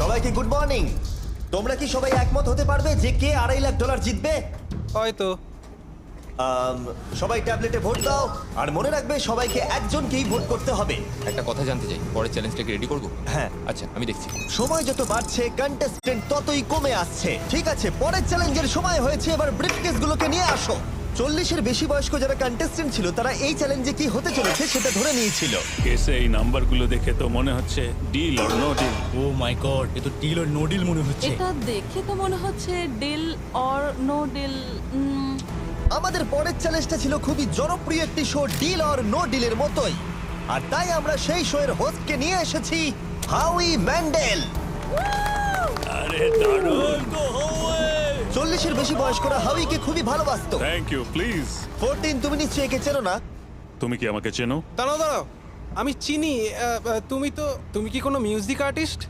সবাইকে good morning. তোমরা কি সবাই একমত হতে পারবে যে কে $2.5 লাখ জিতবে? হয়তো। সবাই ট্যাবলেটে ভোট দাও, আর মনে রাখবে সবাইকে একজনকেই ভোট করতে হবে। একটা কথা জানতে চাই, পরের চ্যালেঞ্জটাকে রেডি করবো? হ্যাঁ। আচ্ছা, আমি দেখছি। সময় যত বাড়ছে কন্টেস্টেন্ট ততই কমে আসছে। ঠিক আছে, পরের চ্যালেঞ্জের সময় হয়েছে, এবার ব্রিফকেসগুলোকে নিয়ে আসো। 40-এর বেশি বয়স্ক যারা কন্টেস্টেন্ট ছিল তারা এই চ্যালেঞ্জে কি হতে চলেছে সেটা ধরে নিয়েছিল। কেসে এই নাম্বারগুলো দেখে তো মনে হচ্ছে deal or no deal. Oh my god, এ তো ডিল আর নো ডিল মনে হচ্ছে। এটা দেখে তো মনে হচ্ছে ডিল অর নো ডিল। আমাদের পরের চ্যালেঞ্জটা ছিল খুবই জনপ্রিয় একটি শো, ডিল অর নো ডিলের মতোই। আর তাই আমরা সেই শো এর হোস্টকে নিয়ে এসেছি, হাউই ম্যান্ডেল। আরে দারুণ। 40-এর বেশি বয়স্করা হাউইকে খুবই ভালোবাসতো। Thank you, please. 14, তুমি নিশ্চয়ই একে চেনো না? তুমি কি আমাকে চেনো? দাঁড়াও দাঁড়াও, আমি চিনি। তুমি কি কোনো মিউজিক আর্টিস্ট?